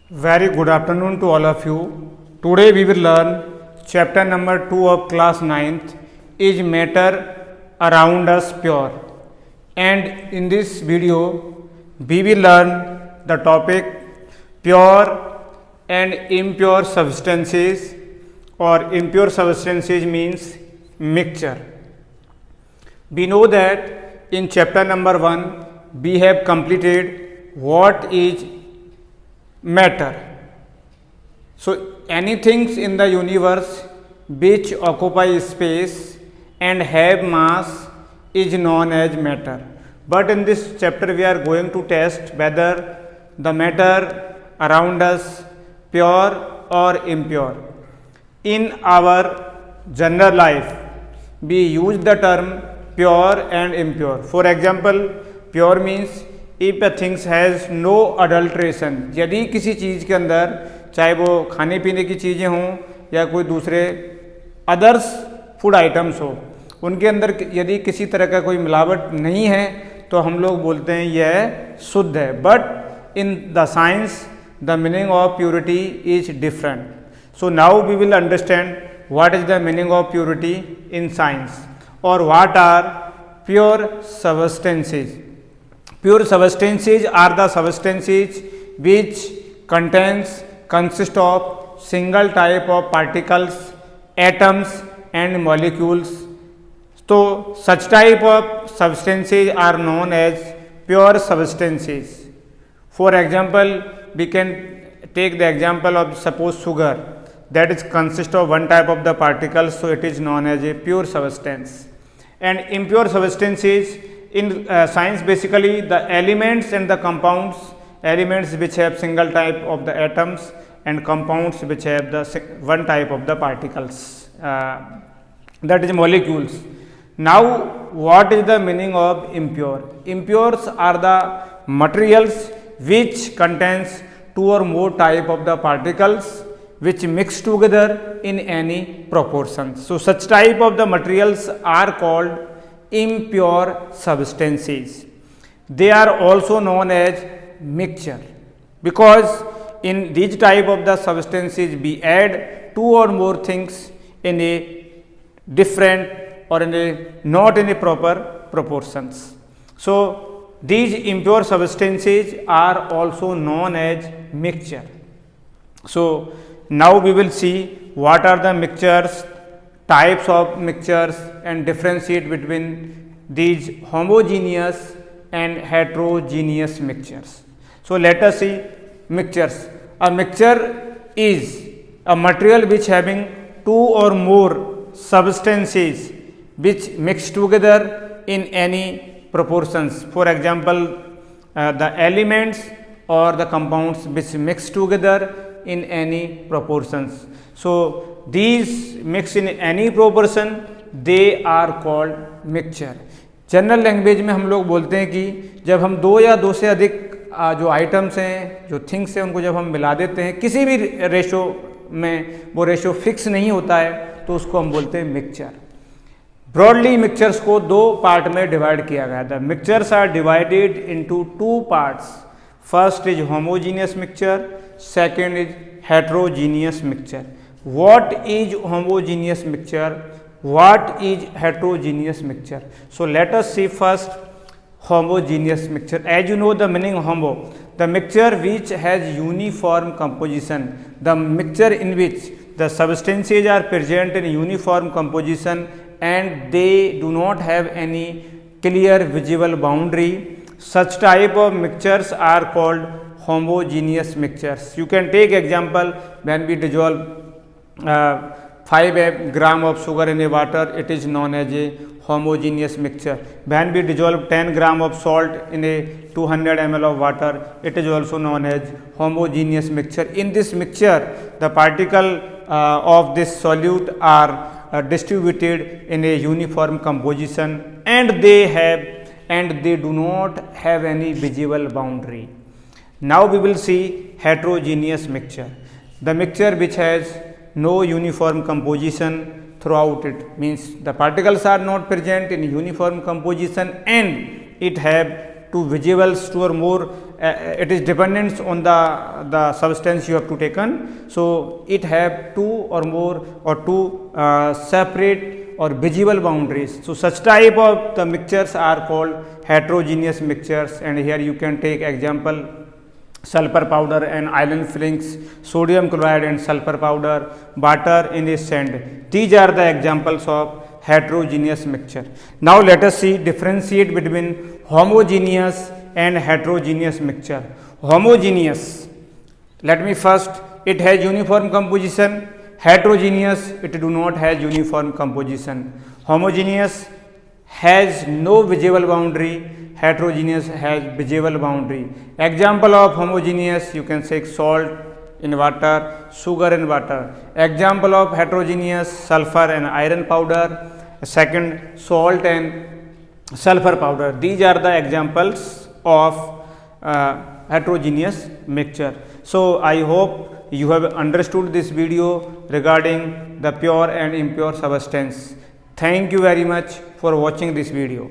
Very good afternoon to all of you. Today we will learn chapter number 2 of class 9th, is matter around us pure? And in this video we will learn the topic pure and impure substances, or impure substances means mixture. We know that in chapter number 1 we have completed what is matter. So anything in the universe which occupy space and have mass is known as matter. But in this chapter we are going to test whether the matter around us pure or impure. In our general life we use the term pure and impure. For example, pure means if a thing has no adulteration, यदि किसी चीज़ के अंदर चाहे वो खाने पीने की चीज़ें हों या कोई दूसरे अदर्स फूड आइटम्स हो, उनके अंदर यदि किसी तरह का कोई मिलावट नहीं है तो हम लोग बोलते हैं यह शुद्ध है. But in the science the meaning of purity is different. So now we will understand what is the meaning of purity in science और what are pure substances. Pure substances are the substances which consist of single type of particles, atoms and molecules. So such type of substances are known as pure substances. For example, we can take the example of suppose sugar, that is consist of one type of the particles, so it is known as a pure substance. And impure substances in science, basically the elements and the compounds, elements which have single type of the atoms and compounds which have the one type of the particles, that is molecules. Now what is the meaning of impure? Impures are the materials which contains two or more type of the particles which mix together in any proportions. So such type of the materials are called impure substances. They are also known as mixture because in these type of the substances we add two or more things in a different or in a not in a proper proportions. So these impure substances are also known as mixture. So now we will see what are the mixtures, types of mixtures, and differentiate between these homogeneous and heterogeneous mixtures. So let us see mixtures. A mixture is a material which having two or more substances which mix together in any proportions. For example, the elements or the compounds which mix together in any proportions. So these mix in any proportion, they are called mixture. General language में हम लोग बोलते हैं कि जब हम दो या दो से अधिक जो आइटम्स हैं, जो थिंग्स हैं, उनको जब हम मिला देते हैं किसी भी रेशो में, वो रेशो फिक्स नहीं होता है, तो उसको हम बोलते हैं मिक्सचर. ब्रॉडली मिक्सचर्स को दो पार्ट में डिवाइड किया गया था. Mixtures are divided into two parts. First is homogeneous mixture, second is heterogeneous mixture. What is homogeneous mixture? What is heterogeneous mixture? So let us see first homogeneous mixture. As you know the meaning homo, the mixture which has uniform composition, the mixture in which the substances are present in uniform composition and they do not have any clear visible boundary. Such type of mixtures are called homogeneous mixtures. You can take example when we dissolve 5 gram of sugar in a water, it is known as a homogeneous mixture. When we dissolve 10 gram of salt in a 200 ml of water, it is also known as homogeneous mixture. In this mixture, the particle of this solute are distributed in a uniform composition and they do not have any visible boundary. Now we will see heterogeneous mixture. The mixture which has no uniform composition throughout it, means the particles are not present in uniform composition and it have two visuals, two or more, it is dependent on the substance you have to taken. So it have two or more or two separate or visible boundaries. So such type of the mixtures are called heterogeneous mixtures, and here you can take example sulfur powder and iron filings, sodium chloride and sulfur powder, butter in a sand. These are the examples of heterogeneous mixture. Now let us see differentiate between homogeneous and heterogeneous mixture. Homogeneous, let me first, it has uniform composition. Heterogeneous, it do not have uniform composition. Homogeneous has no visible boundary, heterogeneous has visible boundary. Example of homogeneous, you can say salt in water, sugar in water. Example of heterogeneous, sulfur and iron powder. Second, salt and sulfur powder. These are the examples of heterogeneous mixture. So I hope you have understood this video regarding the pure and impure substance. Thank you very much for watching this video.